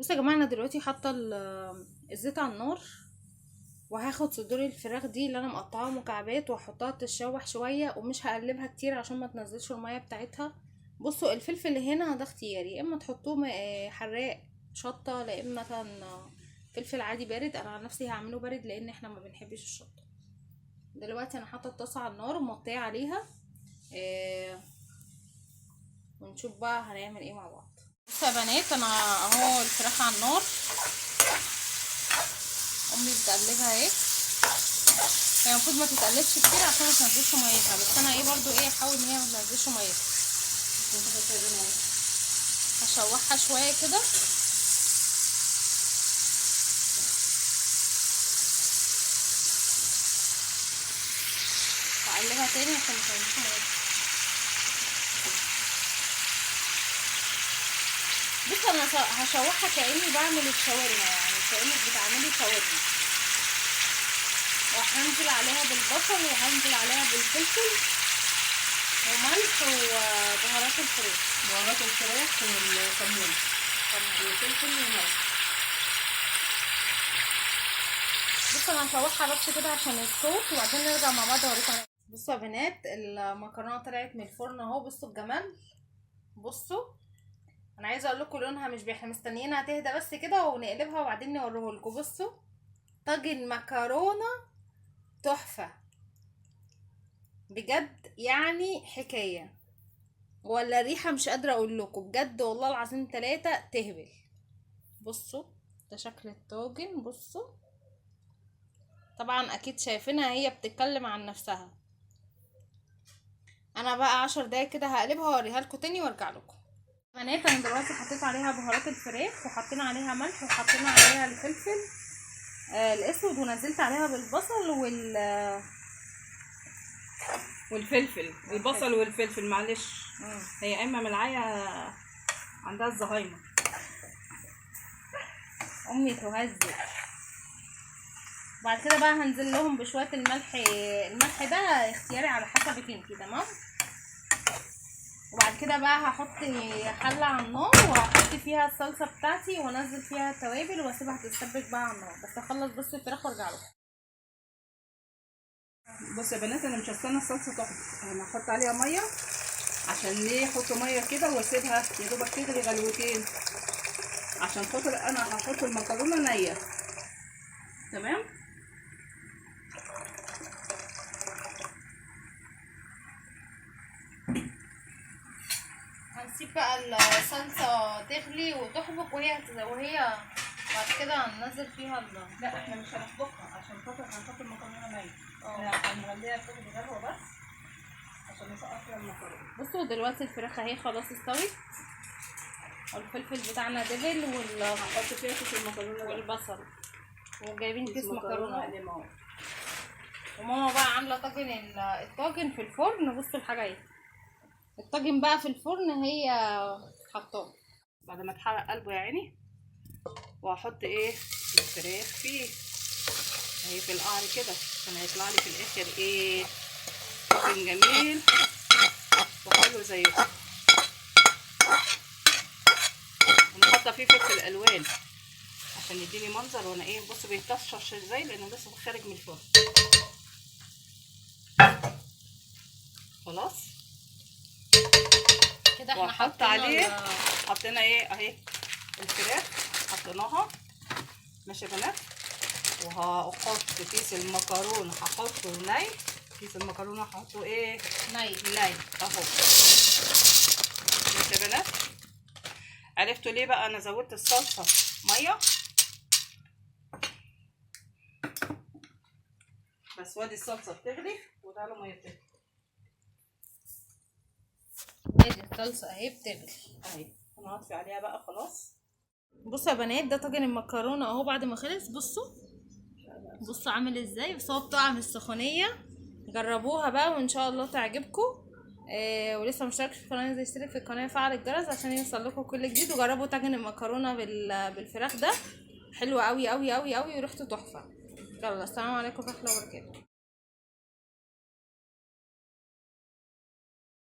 بصوا يا جماعه، انا دلوقتي حاطه الزيت على النار، وهاخد صدور الفراخ دي اللي انا مقطعاها مكعبات واحطها تتشوح شويه، ومش هقلبها كتير عشان ما تنزلش الميه بتاعتها. بصوا الفلفل اللي هنا ده اختياري، يا اما تحطوه حراق شطه، لا اما مثلا فلفل عادي بارد. انا عن نفسي هعمله بارد لان احنا ما بنحبش الشطه. دلوقتي انا حاطه الطاسه على النار ومغطيه عليها، ونشوف بقى هنعمل ايه مع بعض. بصوا يا بنات، انا اهو الفراخ على النار، امي بتقلبها اهي. هي المفروض ما تتقلبش كتير عشان ما تنزلش ميتها، بس انا برضو احاول ان هي ما تنزلش ميتها. هشوحها شويه كده، هقلبها تاني عشان ما تنزلش ميتها. بص انا هشوحها كاني بعمل الشاورما، يعني كانك بتعملي شاورما، وهنزل عليها بالبصل وهنزل عليها بالفلفل وملح وبهارات الفراخ. بهارات الفراخ والكمون والفلفل والملح. بص انا هشوحها بس كده عشان الصوت، وبعدين نرجع مع بعض اوريكم. بصوا يا بنات، المكرونه طلعت من الفرن اهو. بصوا الجمال، بصوا. انا عايزه اقول لكم لونها مش احنا مستنيينها تهدى بس كده ونقلبها وبعدين نوريه لكم. بصوا طاجن مكرونه تحفه بجد، يعني حكايه، ولا ريحه مش قادره اقول لكم بجد، والله العظيم 3 تهبل. بصوا ده شكل الطاجن. بصوا طبعا اكيد شايفينها هي بتتكلم عن نفسها. انا بقى 10 دقايق كده هقلبها واوريها لكم تاني وارجع لكم. بنات انا دلوقتي حطيت عليها بهارات الفراخ، وحطينا عليها ملح، وحطينا عليها الفلفل الاسود، ونزلت عليها بالبصل والفلفل، البصل والفلفل. معلش هي قايمه من العيا، عندها الزهايمر. امي تهزق. بعد كده بقى هنزل لهم بشويه الملح. الملح ده اختياري على حسبك انتي، تمام. وبعد كده بقى هحط حله على النار، وهحط فيها الصلصه بتاعتي، وانزل فيها التوابل، واسيبها تتسبك بقى على النار. بس اخلص بس الفراخ وارجع لكم. بصوا يا بنات، انا مش هستنى الصلصه تحمر، انا هحط عليها ميه. عشان ليه احط ميه كده واسيبها يا دوبك تغلي غلوتين؟ عشان خاطر انا هحط المكرونه نيه. تمام. هنسيب بقى الصلصه تغلي وتحبك، وهي بعد كده هننزل فيها لا احنا مش هنطبخها عشان خاطر هنحط المكرونه نيه. احنا هنخليها تاخد غلوه بس عشان نسقط فيها المكرونه. بصوا دلوقتي الفراخ اهي خلاص استوت، والفلفل بتاعنا دبل، هنحط فيها كيس المكرونه والبصل، وجايبين كيس مكرونه. مكرونه. وماما بقى عامله الطاجن في الفرن. بصوا الحاجه اهي، الطاجن بقى في الفرن هي حطاه بعد ما اتحرق قلبه يا عيني. وهحط الفراخ فيه اهي في القعر كده، عشان هيطلع لي في الاخر طاجن جميل وحلو زيه. ونحط فيه فلفل الوان عشان يديني منظر. وانا بصوا بيتطشش ازاي لانه لسه خارج من الفرن. خلاص كده احنا وهحط عليه حطينا اهي الفراخ حطيناها. ماشي يا بنات. وهحط كيس المكرونه، هحطه ني. كيس المكرونه هحطه ني اهو. ماشي يا بنات. عرفتوا ليه بقى انا زودت الصلصه ميه؟ بس وادي الصلصه بتغلي وتعالوا ميه بتغلي. ادي الصلصه اهي بتغلي اهي. انا هطفي عليها بقى خلاص. بصوا يا بنات، ده طاجن المكرونه اهو بعد ما خلص. بصوا عامل ازاي، بس هو بطعم السخونيه. جربوها بقى وان شاء الله تعجبكم. ولسه مشترك في القناه ينزل يشترك في القناه ويفعل الجرس عشان يوصل لكم كل جديد. وجربوا طاجن المكرونه بالفراخ ده، حلو قوي قوي قوي قوي وريحته تحفه. يلا السلام عليكم ورحمه الله وبركاته.